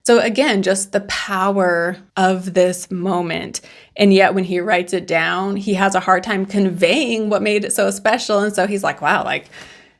So again, just the power of this moment. And yet when he writes it down, he has a hard time conveying what made it so special. And so he's like, wow, like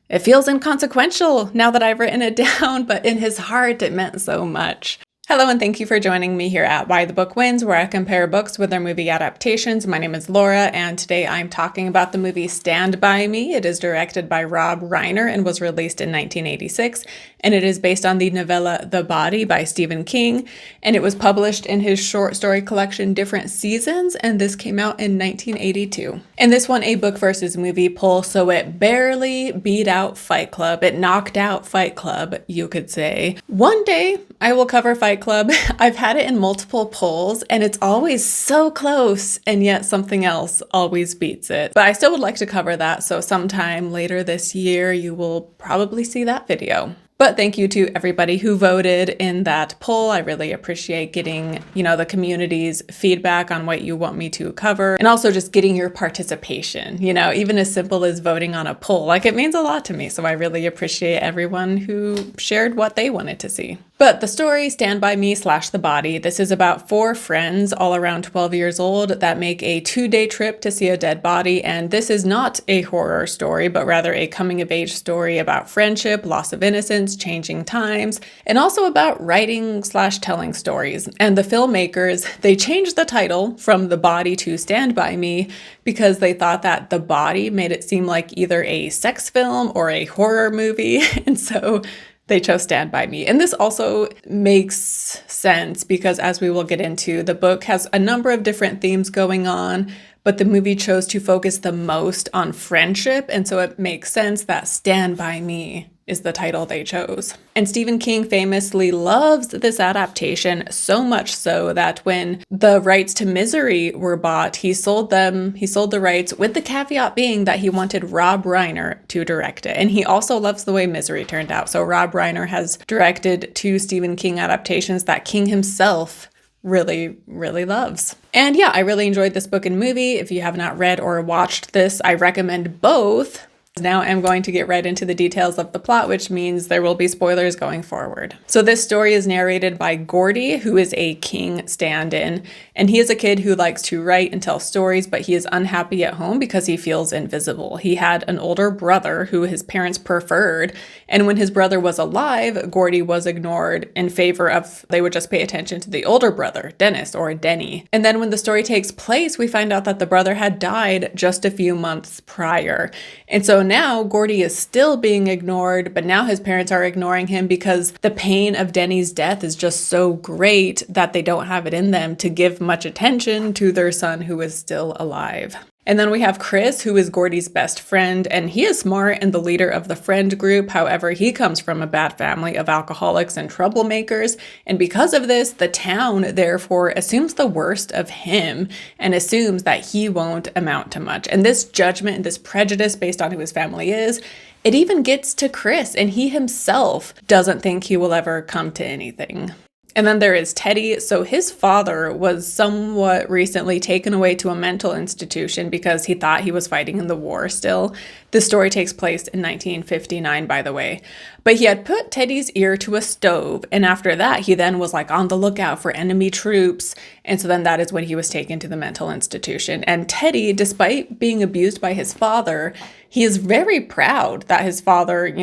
it feels inconsequential now that I've written it down, but in his heart, it meant so much. Hello, and thank you for joining me here at Why the Book Wins, where I compare books with their movie adaptations. My name is Laura, and today I'm talking about the movie Stand By Me. It is directed by Rob Reiner and was released in 1986, and it is based on the novella The Body by Stephen King, and it was published in his short story collection Different Seasons, and this came out in 1982. And this won a book versus movie poll, so it barely beat out Fight Club. It knocked out Fight Club, you could say. One day, I will cover Fight Club. I've had it in multiple polls and it's always so close, and yet something else always beats it. But I still would like to cover that, so sometime later this year you will probably see that video. But thank you to everybody who voted in that poll. I really appreciate getting, the community's feedback on what you want me to cover, and also just getting your participation, even as simple as voting on a poll. Like, it means a lot to me. So I really appreciate everyone who shared what they wanted to see. But the story, Stand By Me / The Body, this is about 4 friends, all around 12 years old, that make a 2-day trip to see a dead body. And this is not a horror story, but rather a coming-of-age story about friendship, loss of innocence, changing times, and also about writing / telling stories. And the filmmakers, they changed the title from The Body to Stand By Me because they thought that The Body made it seem like either a sex film or a horror movie. And so they chose Stand By Me. And this also makes sense because, as we will get into, the book has a number of different themes going on, but the movie chose to focus the most on friendship. And so it makes sense that Stand By Me is the title they chose. And Stephen King famously loves this adaptation, so much so that when the rights to Misery were bought, he sold the rights with the caveat being that he wanted Rob Reiner to direct it. And he also loves the way Misery turned out. So Rob Reiner has directed 2 Stephen King adaptations that King himself really, really loves. And yeah, I really enjoyed this book and movie. If you have not read or watched this, I recommend both. Now I'm going to get right into the details of the plot, which means there will be spoilers going forward. So this story is narrated by Gordy, who is a King stand-in, and he is a kid who likes to write and tell stories, but he is unhappy at home because he feels invisible. He had an older brother who his parents preferred, and when his brother was alive, Gordy was ignored in favor of, they would just pay attention to the older brother, Dennis or Denny. And then when the story takes place, we find out that the brother had died just a few months prior. And so now Gordy is still being ignored, but now his parents are ignoring him because the pain of Denny's death is just so great that they don't have it in them to give much attention to their son who is still alive. And then we have Chris, who is Gordy's best friend, and he is smart and the leader of the friend group. However, he comes from a bad family of alcoholics and troublemakers. And because of this, the town, therefore, assumes the worst of him and assumes that he won't amount to much. And this judgment and this prejudice based on who his family is, it even gets to Chris, and he himself doesn't think he will ever come to anything. And then there is Teddy. So his father was somewhat recently taken away to a mental institution because he thought he was fighting in the war still. This story takes place in 1959, by the way. But he had put Teddy's ear to a stove, and after that, he then was on the lookout for enemy troops. And so then that is when he was taken to the mental institution. And Teddy, despite being abused by his father, he is very proud that his father,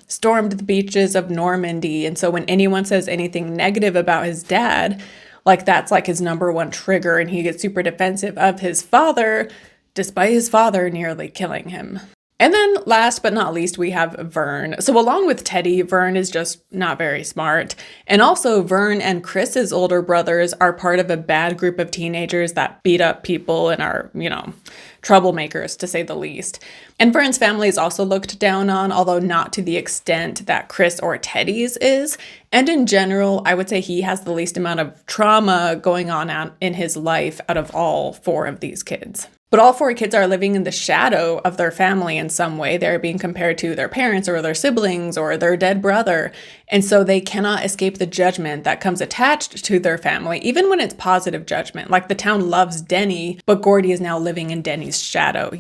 stormed the beaches of Normandy. And so when anyone says anything negative about his dad, that's his number one trigger, and he gets super defensive of his father, despite his father nearly killing him. And then last but not least, we have Vern. So along with Teddy, Vern is just not very smart. And also Vern and Chris's older brothers are part of a bad group of teenagers that beat up people and are, troublemakers, to say the least. And Vern's family is also looked down on, although not to the extent that Chris or Teddy's is. And in general, I would say he has the least amount of trauma going on in his life out of all 4 of these kids. But all 4 kids are living in the shadow of their family in some way. They're being compared to their parents or their siblings or their dead brother. And so they cannot escape the judgment that comes attached to their family, even when it's positive judgment. The town loves Denny, but Gordy is now living in Denny's shadow,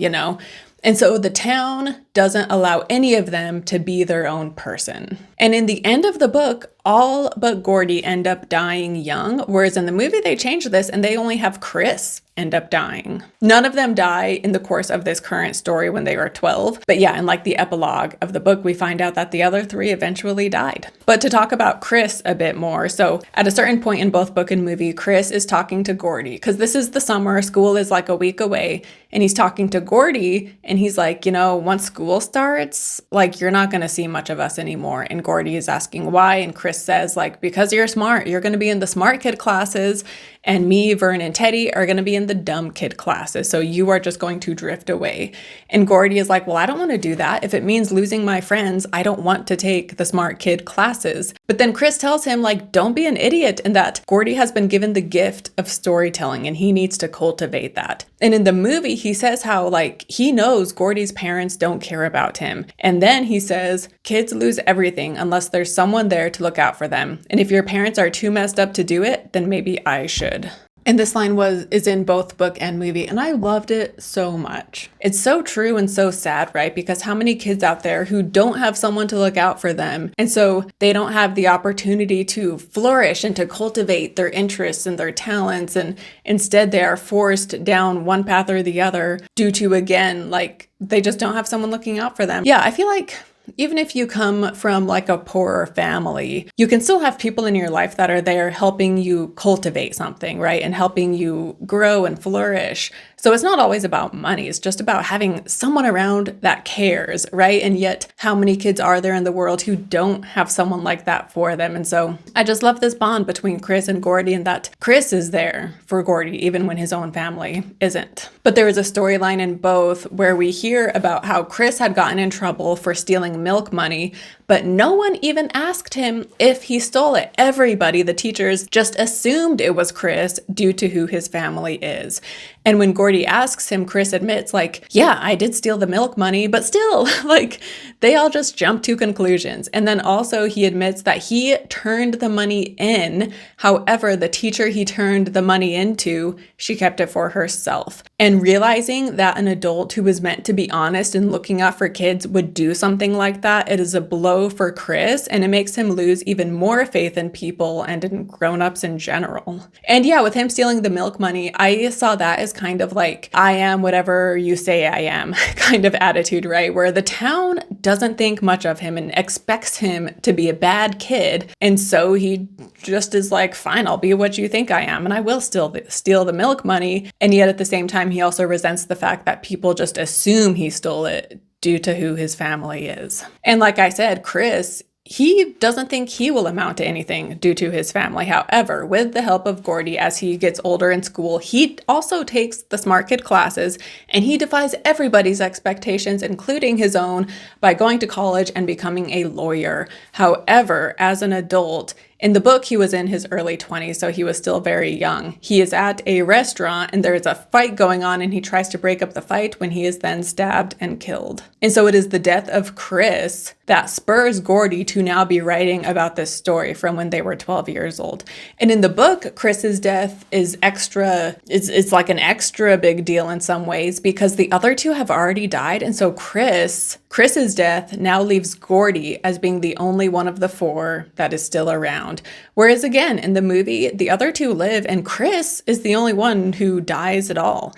And so the town doesn't allow any of them to be their own person. And in the end of the book, all but Gordy end up dying young, whereas in the movie they changed this and they only have Chris end up dying. None of them die in the course of this current story when they were 12. But yeah, in like the epilogue of the book, we find out that the other 3 eventually died. But to talk about Chris a bit more, so at a certain point in both book and movie, Chris is talking to Gordy, because this is the summer, school is like a week away, and he's talking to Gordy, and he's like, you know, once school starts, like, you're not going to see much of us anymore. And Gordy is asking why, and Chris says, like, because you're smart, you're going to be in the smart kid classes, and me, Vern, and Teddy are going to be in the dumb kid classes. So you are just going to drift away. And Gordy is like, well, I don't want to do that. If it means losing my friends, I don't want to take the smart kid classes. But then Chris tells him, like, don't be an idiot, and that Gordy has been given the gift of storytelling and he needs to cultivate that. And in the movie, he says how, like, he knows Gordy's parents don't care about him. And then he says, kids lose everything unless there's someone there to look out for them. And if your parents are too messed up to do it, then maybe I should. And this line is in both book and movie, and I loved it so much. It's so true and so sad, right? Because how many kids out there who don't have someone to look out for them, and so they don't have the opportunity to flourish and to cultivate their interests and their talents, and instead they are forced down one path or the other due to, again, like, they just don't have someone looking out for them. Yeah, I feel like even if you come from like a poorer family, you can still have people in your life that are there helping you cultivate something, right? And helping you grow and flourish. So it's not always about money. It's just about having someone around that cares, right? And yet, how many kids are there in the world who don't have someone like that for them? And so I just love this bond between Chris and Gordy, and that Chris is there for Gordy, even when his own family isn't. But there is a storyline in both where we hear about how Chris had gotten in trouble for stealing milk money, but no one even asked him if he stole it. Everybody, the teachers, just assumed it was Chris due to who his family is. And when Gordy asks him, Chris admits, like, yeah, I did steal the milk money, but still, like, they all just jump to conclusions. And then also he admits that he turned the money in. However, the teacher he turned the money into, she kept it for herself. And realizing that an adult who was meant to be honest and looking out for kids would do something like that, it is a blow for Chris, and it makes him lose even more faith in people and in grown-ups in general. And yeah, with him stealing the milk money, I saw that as kind of like, I am whatever you say I am kind of attitude, right? Where the town doesn't think much of him and expects him to be a bad kid. And so he just is like, fine, I'll be what you think I am, and I will still steal the milk money. And yet at the same time, he also resents the fact that people just assume he stole it due to who his family is. And like I said, Chris, he doesn't think he will amount to anything due to his family. However, with the help of Gordy, as he gets older in school, he also takes the smart kid classes, and he defies everybody's expectations, including his own, by going to college and becoming a lawyer. However, as an adult, in the book, he was in his early 20s, so he was still very young. He is at a restaurant and there is a fight going on, and he tries to break up the fight when he is then stabbed and killed. And so it is the death of Chris that spurs Gordy to now be writing about this story from when they were 12 years old. And in the book, Chris's death is it's like an extra big deal in some ways, because the other two have already died. And so Chris's death now leaves Gordy as being the only one of the 4 that is still around. Whereas again, in the movie, the other 2 live, and Chris is the only one who dies at all.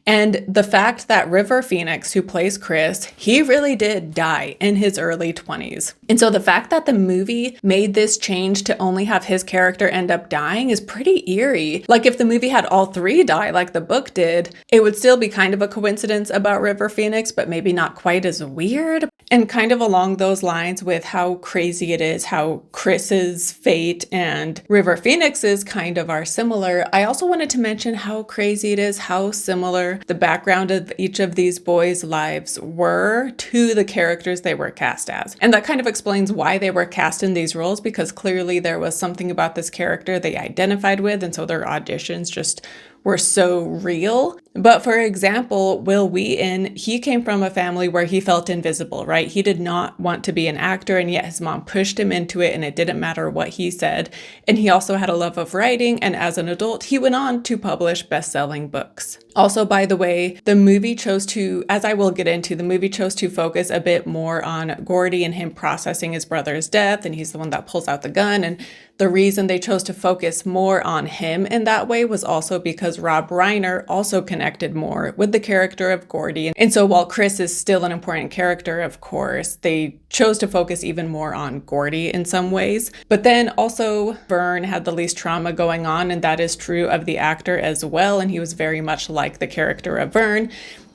And the fact that River Phoenix, who plays Chris, he really did die in his early 20s. And so the fact that the movie made this change to only have his character end up dying is pretty eerie. Like, if the movie had all 3 die like the book did, it would still be kind of a coincidence about River Phoenix, but maybe not quite as weird. And kind of along those lines with how crazy it is how Chris's fate and River Phoenix's kind of are similar, I also wanted to mention how crazy it is how similar the background of each of these boys' lives were to the characters they were cast as. And that kind of explains why they were cast in these roles, because clearly there was something about this character they identified with, and so their auditions just were so real. But for example, Will Wheaton, he came from a family where he felt invisible, right? He did not want to be an actor, and yet his mom pushed him into it, and it didn't matter what he said. And he also had a love of writing, and as an adult, he went on to publish best-selling books. Also, by the way, the movie chose to, as I will get into, the movie chose to focus a bit more on Gordy and him processing his brother's death, and he's the one that pulls out the gun. And the reason they chose to focus more on him in that way was also because Rob Reiner also connected more with the character of Gordy. And so while Chris is still an important character, of course, they chose to focus even more on Gordy in some ways. But then also Vern had the least trauma going on, and that is true of the actor as well. And he was very much like the character of Vern.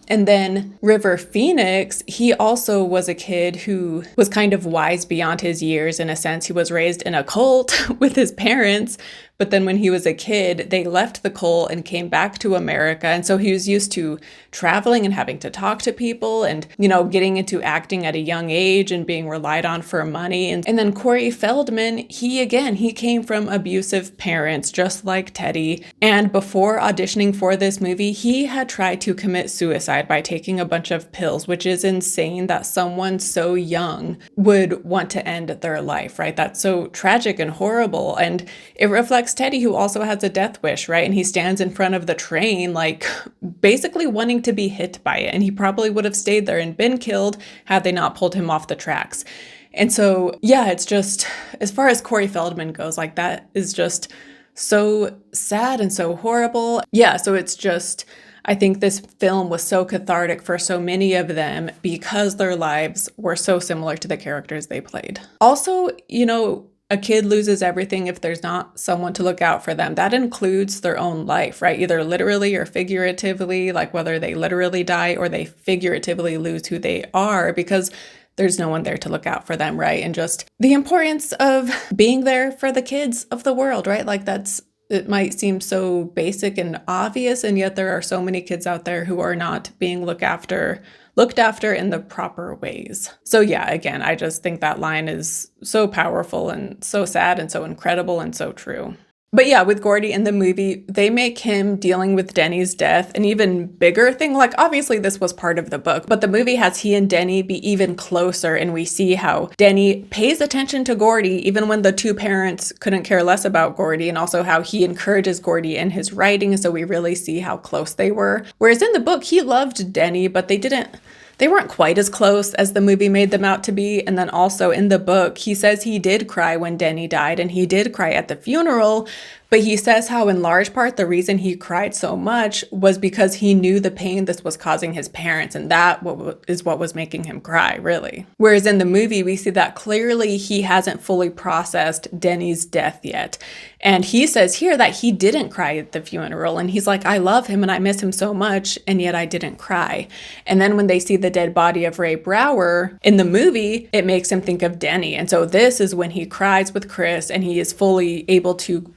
And then River Phoenix, he also was a kid who was kind of wise beyond his years. In a sense, he was raised in a cult with his parents. But then when he was a kid, they left the cult and came back to America. And so he was used to traveling and having to talk to people and, getting into acting at a young age and being relied on for money. And then Corey Feldman, he came from abusive parents, just like Teddy. And before auditioning for this movie, he had tried to commit suicide by taking a bunch of pills, which is insane that someone so young would want to end their life, right? That's so tragic and horrible. And it reflects Teddy, who also has a death wish, right? And he stands in front of the train, like basically wanting to be hit by it. And he probably would have stayed there and been killed had they not pulled him off the tracks. And so, yeah, it's just, as far as Corey Feldman goes, like that is just so sad and so horrible. Yeah, so it's just, I think this film was so cathartic for so many of them because their lives were so similar to the characters they played. Also, a kid loses everything if there's not someone to look out for them. That includes their own life, right? Either literally or figuratively, like whether they literally die or they figuratively lose who they are because there's no one there to look out for them, right? And just the importance of being there for the kids of the world, right? Like it might seem so basic and obvious, and yet there are so many kids out there who are not being looked after in the proper ways. So yeah, again, I just think that line is so powerful and so sad and so incredible and so true. But yeah, with Gordy in the movie, they make him dealing with Denny's death an even bigger thing. Like, obviously this was part of the book, but the movie has he and Denny be even closer, and we see how Denny pays attention to Gordy even when the two parents couldn't care less about Gordy, and also how he encourages Gordy in his writing, so we really see how close they were. Whereas in the book, he loved Denny, but they weren't quite as close as the movie made them out to be. And then also in the book, he says he did cry when Denny died, and he did cry at the funeral. But he says how in large part the reason he cried so much was because he knew the pain this was causing his parents, and that is what was making him cry, really. Whereas in the movie, we see that clearly he hasn't fully processed Denny's death yet. And he says here that he didn't cry at the funeral, and he's like, I love him and I miss him so much, and yet I didn't cry. And then when they see the dead body of Ray Brower in the movie, it makes him think of Denny. And so this is when he cries with Chris, and he is fully able to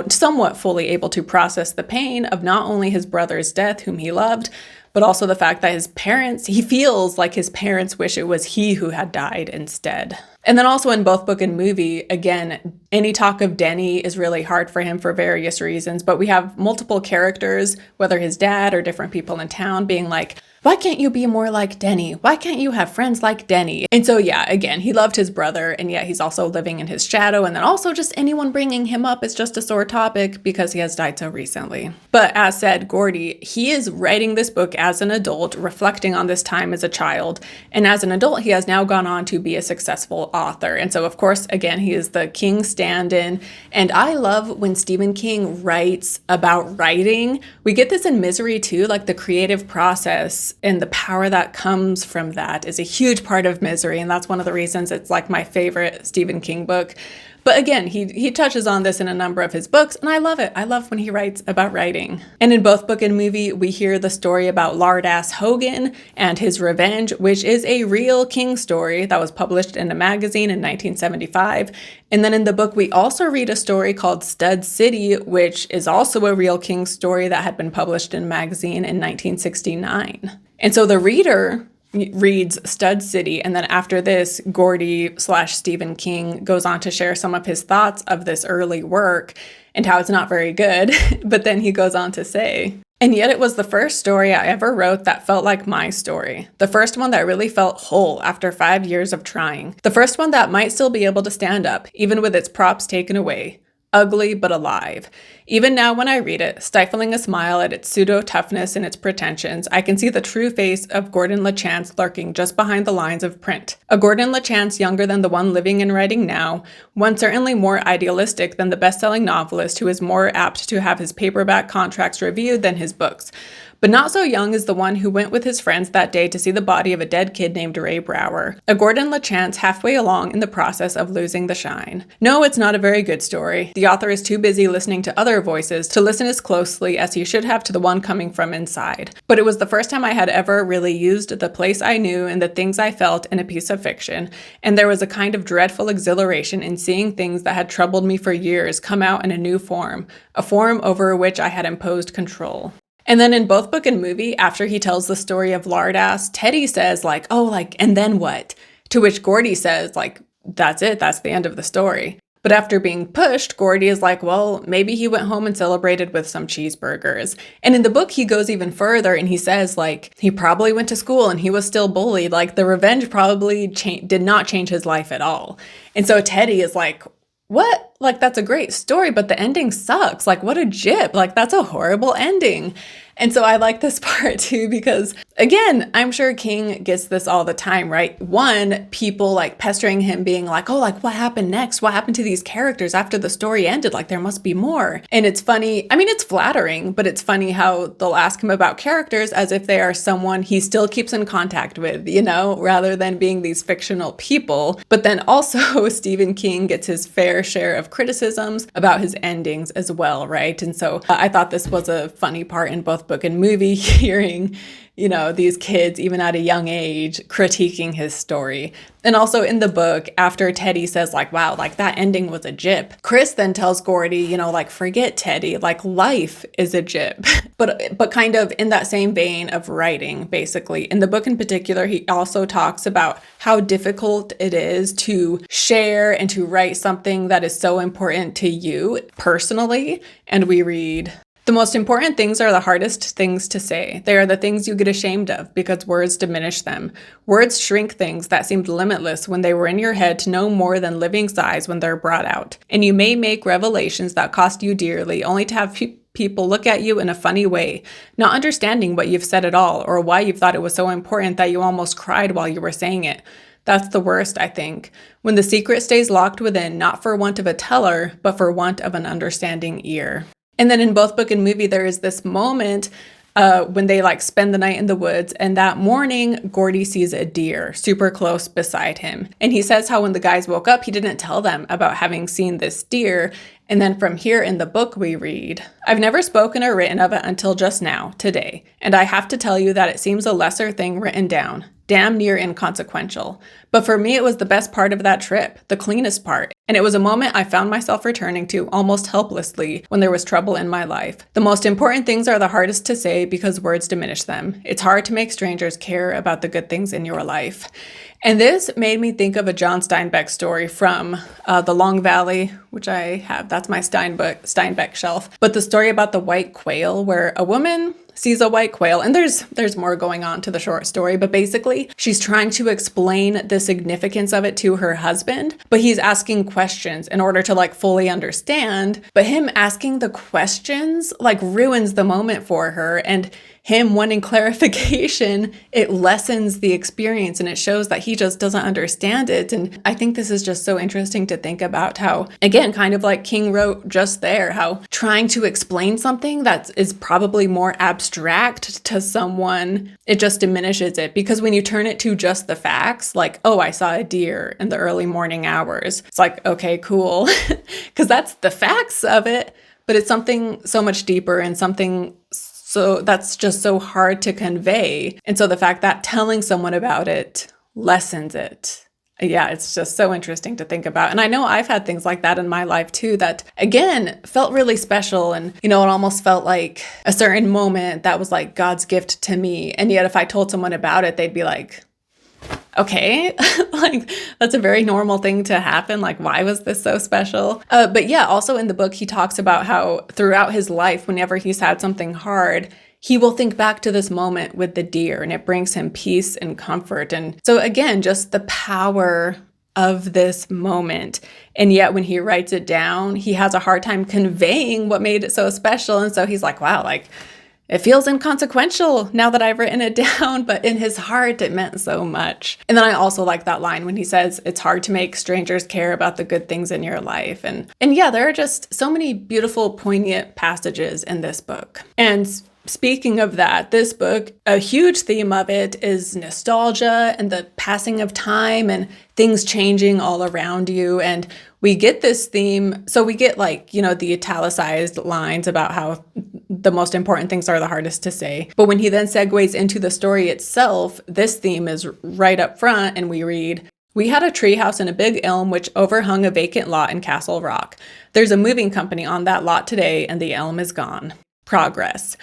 somewhat fully able to process the pain of not only his brother's death, whom he loved, but also the fact that he feels like his parents wish it was he who had died instead. And then also in both book and movie, again, any talk of Denny is really hard for him for various reasons, but we have multiple characters, whether his dad or different people in town, being like, why can't you be more like Denny? Why can't you have friends like Denny? And so, yeah, again, he loved his brother, and yet he's also living in his shadow. And then also just anyone bringing him up is just a sore topic because he has died so recently. But as said, Gordy, he is writing this book as an adult, reflecting on this time as a child. And as an adult, he has now gone on to be a successful author. And so, of course, again, he is the King stand-in. And I love when Stephen King writes about writing. We get this in Misery too, like the creative process and the power that comes from that is a huge part of Misery. And that's one of the reasons it's like my favorite Stephen King book. But again, he touches on this in a number of his books, and I love it. I love when he writes about writing. And in both book and movie, we hear the story about Lardass Hogan and his revenge, which is a real King story that was published in a magazine in 1975. And then in the book, we also read a story called Stud City, which is also a real King story that had been published in a magazine in 1969. And so the reader reads Stud City. And then after this, Gordy/Stephen King goes on to share some of his thoughts of this early work and how it's not very good. But then he goes on to say, and yet it was the first story I ever wrote that felt like my story. The first one that really felt whole after 5 years of trying. The first one that might still be able to stand up, even with its props taken away. Ugly but alive. Even now when I read it, stifling a smile at its pseudo-toughness and its pretensions, I can see the true face of Gordon LaChance lurking just behind the lines of print. A Gordon LaChance younger than the one living and writing now, one certainly more idealistic than the best-selling novelist who is more apt to have his paperback contracts reviewed than his books. But not so young as the one who went with his friends that day to see the body of a dead kid named Ray Brower. A Gordon LaChance halfway along in the process of losing the shine. No, it's not a very good story. The author is too busy listening to other voices to listen as closely as he should have to the one coming from inside. But it was the first time I had ever really used the place I knew and the things I felt in a piece of fiction, and there was a kind of dreadful exhilaration in seeing things that had troubled me for years come out in a new form, a form over which I had imposed control. And then in both book and movie, after he tells the story of Lardass, Teddy says like, oh, like, and then what? To which Gordy says like, that's it, that's the end of the story. But after being pushed, Gordy is like, well, maybe he went home and celebrated with some cheeseburgers. And in the book, he goes even further and he says like, he probably went to school and he was still bullied. Like the revenge probably did not change his life at all. And so Teddy is like, what? Like, that's a great story, but the ending sucks. Like, what a jip. Like, that's a horrible ending. And so I like this part too, because again, I'm sure King gets this all the time, right? One, people like pestering him being like, oh, like what happened next? What happened to these characters after the story ended? Like there must be more. And it's funny. I mean, it's flattering, but it's funny how they'll ask him about characters as if they are someone he still keeps in contact with, you know, rather than being these fictional people. But then also Stephen King gets his fair share of criticisms about his endings as well, right? And so I thought this was a funny part in both book and movie, hearing, you know, these kids, even at a young age, critiquing his story. And also in the book, after Teddy says like, wow, like that ending was a jip, Chris then tells Gordy, you know, like, forget Teddy, like life is a jip. But kind of in that same vein of writing, basically. In the book in particular, he also talks about how difficult it is to share and to write something that is so important to you personally. And we read, the most important things are the hardest things to say. They are the things you get ashamed of because words diminish them. Words shrink things that seemed limitless when they were in your head to no more than living size when they're brought out. And you may make revelations that cost you dearly only to have people look at you in a funny way, not understanding what you've said at all or why you've thought it was so important that you almost cried while you were saying it. That's the worst, I think, when the secret stays locked within, not for want of a teller, but for want of an understanding ear. And then in both book and movie, there is this moment when they like spend the night in the woods, and that morning Gordy sees a deer super close beside him. And he says how when the guys woke up, he didn't tell them about having seen this deer. And then from here in the book we read, I've never spoken or written of it until just now, today. And I have to tell you that it seems a lesser thing written down. Damn near inconsequential. But for me, it was the best part of that trip, the cleanest part. And it was a moment I found myself returning to almost helplessly when there was trouble in my life. The most important things are the hardest to say because words diminish them. It's hard to make strangers care about the good things in your life. And this made me think of a John Steinbeck story from The Long Valley, which I have. That's my Steinbeck shelf. But the story about the white quail, where a woman sees a white quail, and there's more going on to the short story, but basically she's trying to explain the significance of it to her husband, but he's asking questions in order to like fully understand, but him asking the questions like ruins the moment for her, and him wanting clarification, it lessens the experience and it shows that he just doesn't understand it. And I think this is just so interesting to think about how, again, kind of like King wrote just there, how trying to explain something that is probably more abstract to someone, it just diminishes it. Because when you turn it to just the facts, like, oh, I saw a deer in the early morning hours, it's like, okay, cool, because that's the facts of it, but it's something so much deeper and something so that's just so hard to convey. And so the fact that telling someone about it lessens it. Yeah, it's just so interesting to think about. And I know I've had things like that in my life too, that again felt really special. And, it almost felt like a certain moment that was like God's gift to me. And yet, if I told someone about it, they'd be like, okay, like that's a very normal thing to happen. Like, why was this so special? But yeah, also in the book, he talks about how throughout his life, whenever he's had something hard, he will think back to this moment with the deer and it brings him peace and comfort. And so again, just the power of this moment. And yet when he writes it down, he has a hard time conveying what made it so special. And so he's like, wow, like it feels inconsequential now that I've written it down, but in his heart, it meant so much. And then I also like that line when he says, it's hard to make strangers care about the good things in your life. And yeah, there are just so many beautiful, poignant passages in this book. And speaking of that, this book, a huge theme of it is nostalgia and the passing of time and things changing all around you. And we get this theme. So we get the italicized lines about how the most important things are the hardest to say. But when he then segues into the story itself, this theme is right up front and we read, "We had a treehouse and a big elm which overhung a vacant lot in Castle Rock. There's a moving company on that lot today and the elm is gone. Progress."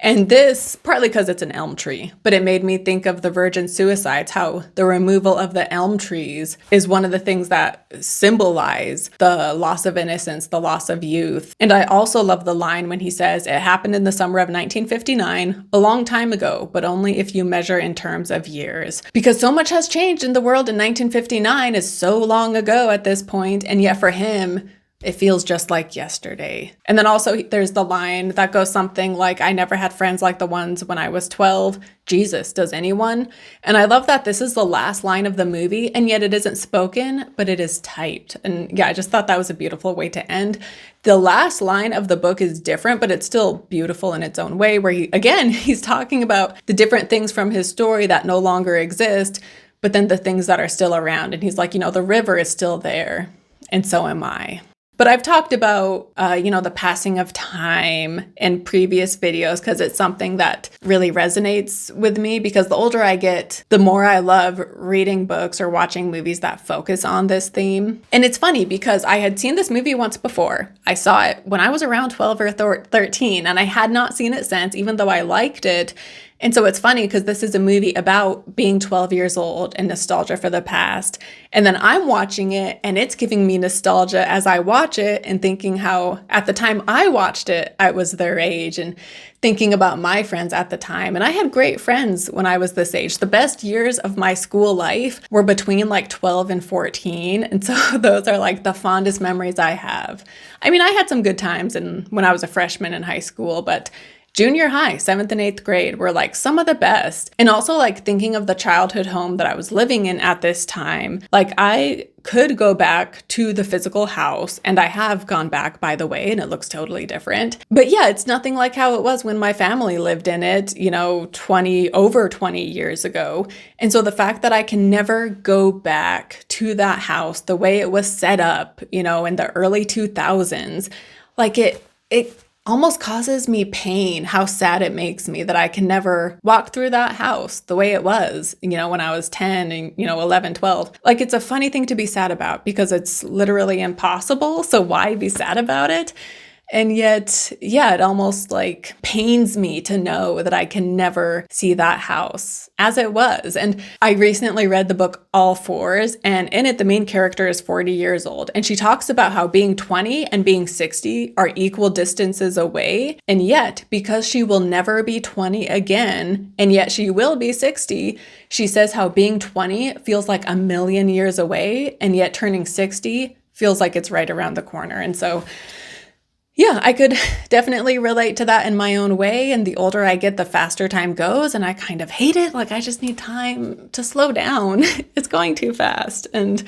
And this, partly because it's an elm tree, but it made me think of the Virgin Suicides, how the removal of the elm trees is one of the things that symbolize the loss of innocence, the loss of youth. And I also love the line when he says, "It happened in the summer of 1959, a long time ago, but only if you measure in terms of years." Because so much has changed in the world, and 1959 is so long ago at this point, and yet for him, it feels just like yesterday. And then also there's the line that goes something like, "I never had friends like the ones when I was 12. Jesus, does anyone?" And I love that this is the last line of the movie, and yet it isn't spoken, but it is typed. And yeah, I just thought that was a beautiful way to end. The last line of the book is different, but it's still beautiful in its own way, where he's talking about the different things from his story that no longer exist, but then the things that are still around. And he's like, the river is still there, and so am I. But I've talked about, the passing of time in previous videos because it's something that really resonates with me, because the older I get, the more I love reading books or watching movies that focus on this theme. And it's funny because I had seen this movie once before. I saw it when I was around 12 or 13, and I had not seen it since, even though I liked it. And so it's funny because this is a movie about being 12 years old and nostalgia for the past. And then I'm watching it and it's giving me nostalgia as I watch it and thinking how at the time I watched it, I was their age, and thinking about my friends at the time. And I had great friends when I was this age. The best years of my school life were between 12 and 14. And so those are the fondest memories I have. I mean, I had some good times when I was a freshman in high school, but junior high, 7th and 8th grade were some of the best. And also thinking of the childhood home that I was living in at this time, I could go back to the physical house, and I have gone back, by the way, and it looks totally different. But yeah, it's nothing like how it was when my family lived in it, over 20 years ago. And so the fact that I can never go back to that house the way it was set up, in the early 2000s, it almost causes me pain how sad it makes me that I can never walk through that house the way it was, when I was 10 and, 11, 12. It's a funny thing to be sad about because it's literally impossible. So why be sad about it? And yet, yeah, it almost pains me to know that I can never see that house as it was. And I recently read the book All Fours, and in it, the main character is 40 years old. And she talks about how being 20 and being 60 are equal distances away. And yet, because she will never be 20 again, and yet she will be 60, she says how being 20 feels like a million years away, and yet turning 60 feels like it's right around the corner. And so yeah, I could definitely relate to that in my own way. And the older I get, the faster time goes. And I kind of hate it. I just need time to slow down. It's going too fast. And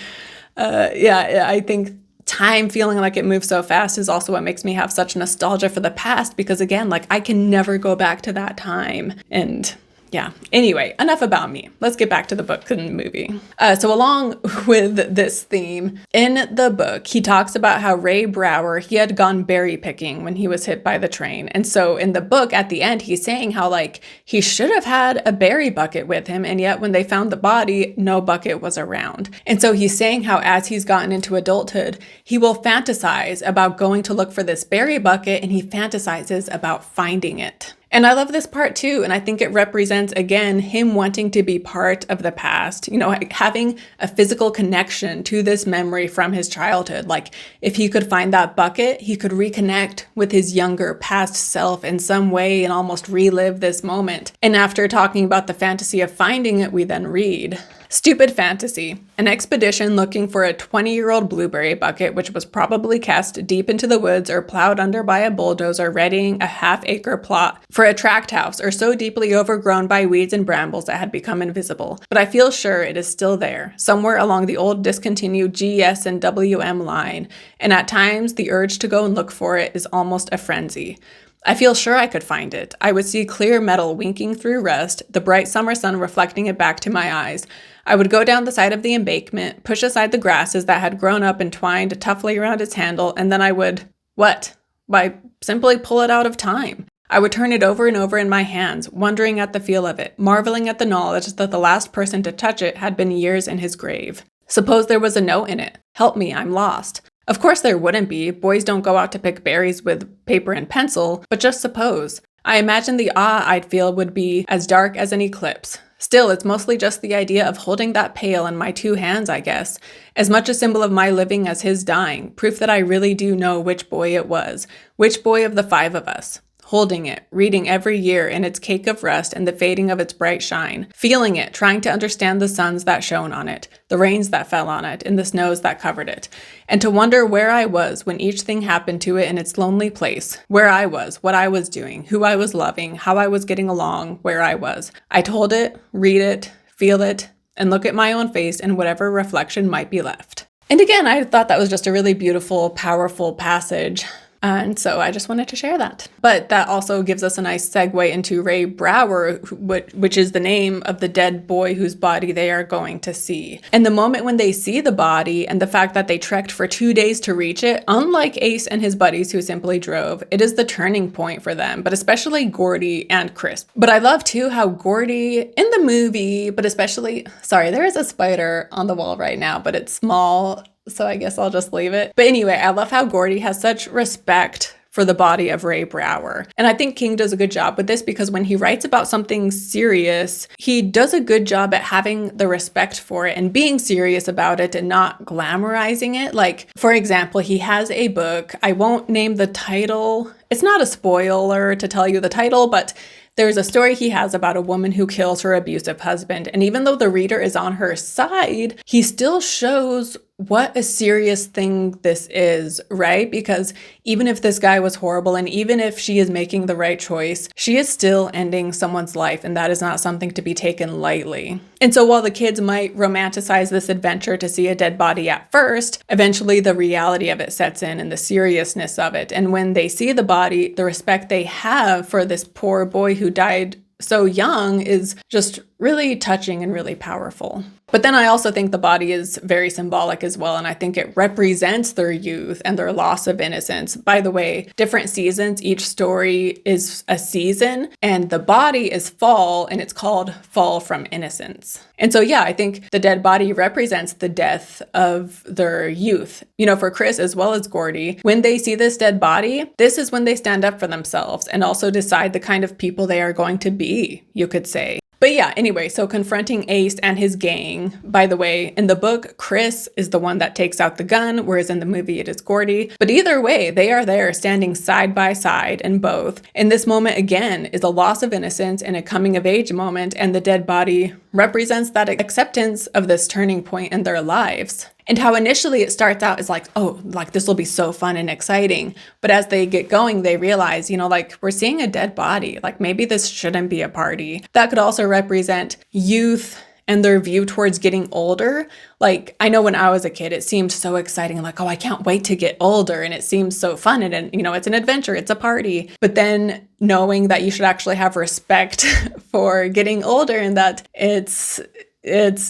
I think time feeling like it moves so fast is also what makes me have such nostalgia for the past. Because again, I can never go back to that time. And Yeah. Anyway, enough about me. Let's get back to the book and the movie. So along with this theme, in the book, he talks about how Ray Brower, he had gone berry picking when he was hit by the train. And so in the book, at the end, he's saying how like he should have had a berry bucket with him. And yet when they found the body, no bucket was around. And so he's saying how as he's gotten into adulthood, he will fantasize about going to look for this berry bucket, and he fantasizes about finding it. And I love this part too. And I think it represents, again, him wanting to be part of the past, you know, having a physical connection to this memory from his childhood. Like if he could find that bucket, he could reconnect with his younger past self in some way and almost relive this moment. And after talking about the fantasy of finding it, we then read, "Stupid fantasy. An expedition looking for a 20-year-old blueberry bucket, which was probably cast deep into the woods or plowed under by a bulldozer, readying a half-acre plot for a tract house, or so deeply overgrown by weeds and brambles that had become invisible. But I feel sure it is still there, somewhere along the old discontinued GS and WM line, and at times the urge to go and look for it is almost a frenzy. I feel sure I could find it. I would see clear metal winking through rust, the bright summer sun reflecting it back to my eyes. I would go down the side of the embankment, push aside the grasses that had grown up and twined toughly around its handle, and then I would, what? Why, simply pull it out of time. I would turn it over and over in my hands, wondering at the feel of it, marveling at the knowledge that the last person to touch it had been years in his grave. Suppose there was a note in it. Help me, I'm lost. Of course there wouldn't be. Boys don't go out to pick berries with paper and pencil, but just suppose. I imagine the awe I'd feel would be as dark as an eclipse. Still, it's mostly just the idea of holding that pail in my two hands, I guess. As much a symbol of my living as his dying, proof that I really do know which boy it was, which boy of the 5 of us. Holding it, reading every year in its cake of rust and the fading of its bright shine, feeling it, trying to understand the suns that shone on it, the rains that fell on it, and the snows that covered it, and to wonder where I was when each thing happened to it in its lonely place, where I was, what I was doing, who I was loving, how I was getting along, where I was. I'd hold it, read it, feel it, and look at my own face and whatever reflection might be left." And again, I thought that was just a really beautiful, powerful passage. And so I just wanted to share that. But that also gives us a nice segue into Ray Brower, which is the name of the dead boy whose body they are going to see. And the moment when they see the body and the fact that they trekked for 2 days to reach it, unlike Ace and his buddies who simply drove, it is the turning point for them, but especially Gordy and Chris. But I love too how Gordy in the movie, but especially, sorry, there is a spider on the wall right now, but it's small, so I guess I'll just leave it. But anyway, I love how Gordy has such respect for the body of Ray Brower. And I think King does a good job with this because when he writes about something serious, he does a good job at having the respect for it and being serious about it and not glamorizing it. Like, for example, he has a book. I won't name the title. It's not a spoiler to tell you the title, but there's a story he has about a woman who kills her abusive husband. And even though the reader is on her side, he still shows what a serious thing this is, right? Because even if this guy was horrible and even if she is making the right choice, she is still ending someone's life, and that is not something to be taken lightly. And so while the kids might romanticize this adventure to see a dead body at first, eventually the reality of it sets in and the seriousness of it. And when they see the body, the respect they have for this poor boy who died so young is just really touching and really powerful. But then I also think the body is very symbolic as well, and I think it represents their youth and their loss of innocence. By the way, different seasons, each story is a season, and the body is fall, and it's called Fall from Innocence. And so yeah, I think the dead body represents the death of their youth. You know, for Chris as well as Gordy, when they see this dead body, this is when they stand up for themselves and also decide the kind of people they are going to be, you could say. But yeah, anyway, so confronting Ace and his gang. By the way, in the book, Chris is the one that takes out the gun, whereas in the movie it is Gordy. But either way, they are there standing side by side in both. And this moment, again, is a loss of innocence and a coming of age moment, and the dead body represents that acceptance of this turning point in their lives. And how initially it starts out as like, oh, like this will be so fun and exciting. But as they get going, they realize, you know, like we're seeing a dead body. Like maybe this shouldn't be a party. That could also represent youth and their view towards getting older. Like, I know when I was a kid, it seemed so exciting, like, oh, I can't wait to get older. And it seems so fun. And, you know, it's an adventure, it's a party. But then knowing that you should actually have respect for getting older and that it's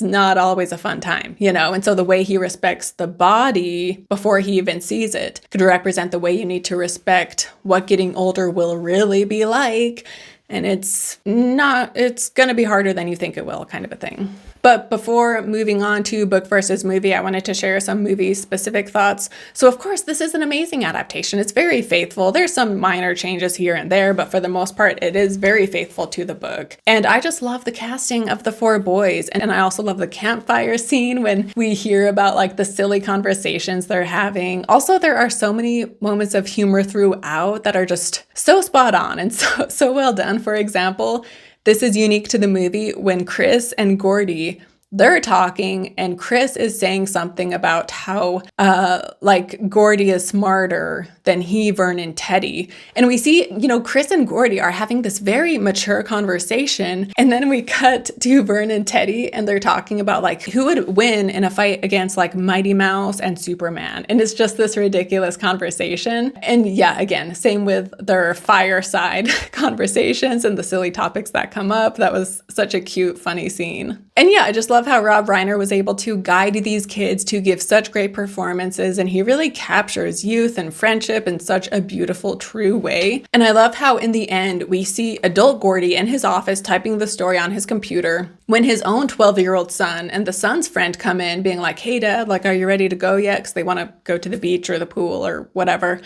not always a fun time, you know? And so the way he respects the body before he even sees it could represent the way you need to respect what getting older will really be like. And it's going to be harder than you think it will, kind of a thing. But before moving on to book versus movie, I wanted to share some movie-specific thoughts. So of course, this is an amazing adaptation. It's very faithful. There's some minor changes here and there, but for the most part, it is very faithful to the book. And I just love the casting of the four boys. And I also love the campfire scene when we hear about like the silly conversations they're having. Also, there are so many moments of humor throughout that are just so spot on and so well done. For example, this is unique to the movie when Chris and Gordy, they're talking and Chris is saying something about how like Gordy is smarter than he, Vern, and Teddy. And we see, you know, Chris and Gordy are having this very mature conversation. And then we cut to Vern and Teddy and they're talking about like who would win in a fight against like Mighty Mouse and Superman. And it's just this ridiculous conversation. And yeah, again, same with their fireside conversations and the silly topics that come up. That was such a cute, funny scene. And yeah, I just love how Rob Reiner was able to guide these kids to give such great performances, and he really captures youth and friendship in such a beautiful, true way. And I love how in the end, we see adult Gordy in his office typing the story on his computer when his own 12-year-old son and the son's friend come in being like, hey, Dad, like, are you ready to go yet? Because they want to go to the beach or the pool or whatever.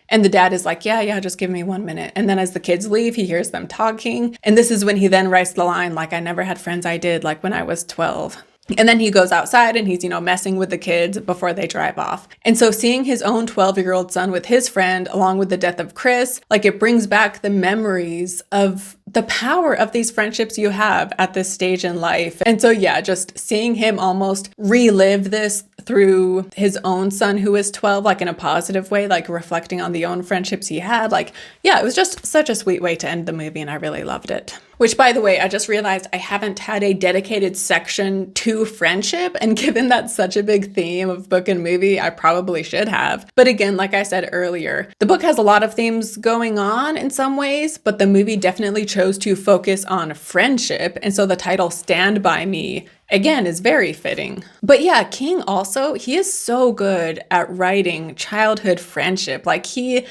And the dad is like, yeah, just give me 1 minute. And then as the kids leave, he hears them talking. And this is when he then writes the line, like, I never had friends I did, like when I was 12. And then he goes outside and he's, you know, messing with the kids before they drive off. And so seeing his own 12-year-old son with his friend, along with the death of Chris, like it brings back the memories of the power of these friendships you have at this stage in life. And so, yeah, just seeing him almost relive this through his own son who is 12, like in a positive way, like reflecting on the own friendships he had. Like, yeah, it was just such a sweet way to end the movie and I really loved it. Which, by the way, I just realized I haven't had a dedicated section to friendship. And given that's such a big theme of book and movie, I probably should have. But again, like I said earlier, the book has a lot of themes going on in some ways, but the movie definitely chose to focus on friendship. And so the title Stand By Me, again, is very fitting. But yeah, King also, he is so good at writing childhood friendship. Like he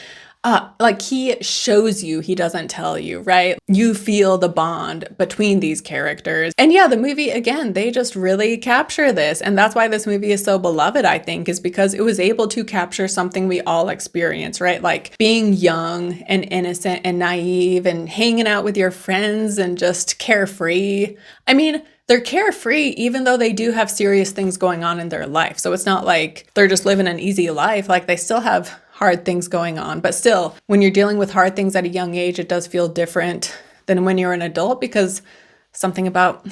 shows you, he doesn't tell you, right? You feel the bond between these characters. And yeah, the movie, again, they just really capture this. And that's why this movie is so beloved, I think, is because it was able to capture something we all experience, right? Like being young and innocent and naive and hanging out with your friends and just carefree. I mean, they're carefree, even though they do have serious things going on in their life. So it's not like they're just living an easy life. Like they still have hard things going on. But still, when you're dealing with hard things at a young age, it does feel different than when you're an adult because something about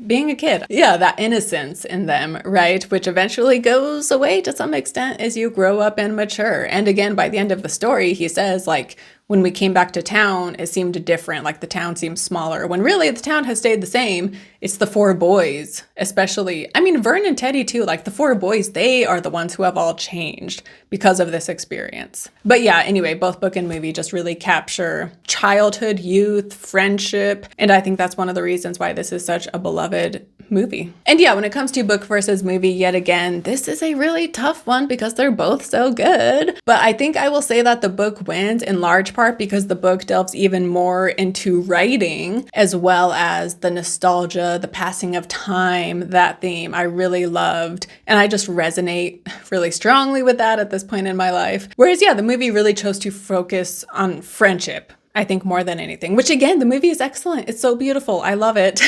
being a kid. Yeah, that innocence in them, right? Which eventually goes away to some extent as you grow up and mature. And again, by the end of the story, he says, like, when we came back to town, it seemed different. Like the town seemed smaller when really the town has stayed the same. It's the four boys, especially. I mean, Vern and Teddy too, like the four boys, they are the ones who have all changed because of this experience. But yeah, anyway, both book and movie just really capture childhood, youth, friendship. And I think that's one of the reasons why this is such a beloved movie. And yeah, when it comes to book versus movie, yet again, this is a really tough one because they're both so good. But I think I will say that the book wins in large part because the book delves even more into writing as well as the nostalgia, the passing of time, that theme I really loved. And I just resonate really strongly with that at this point in my life. Whereas, yeah, the movie really chose to focus on friendship, I think, more than anything, which again, the movie is excellent. It's so beautiful. I love it.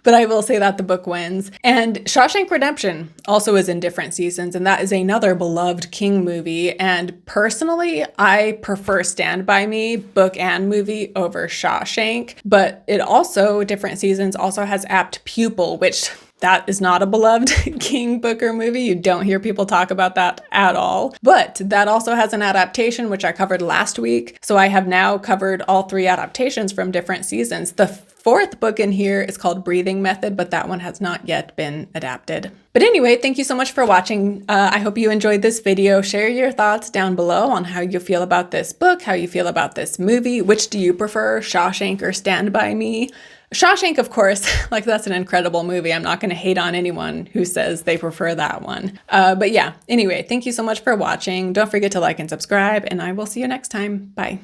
But I will say that the book wins. And Shawshank Redemption also is in different seasons, and that is another beloved King movie. And personally, I prefer Stand By Me, book and movie, over Shawshank. But it also, different seasons, also has Apt Pupil, which that is not a beloved King book or movie. You don't hear people talk about that at all. But that also has an adaptation, which I covered last week. So I have now covered all 3 adaptations from different seasons. The fourth book in here is called Breathing Method, but that one has not yet been adapted. But anyway, thank you so much for watching. I hope you enjoyed this video. Share your thoughts down below on how you feel about this book, how you feel about this movie. Which do you prefer, Shawshank or Stand By Me? Shawshank, of course, like that's an incredible movie. I'm not going to hate on anyone who says they prefer that one. But yeah, anyway, thank you so much for watching. Don't forget to like and subscribe, and I will see you next time. Bye.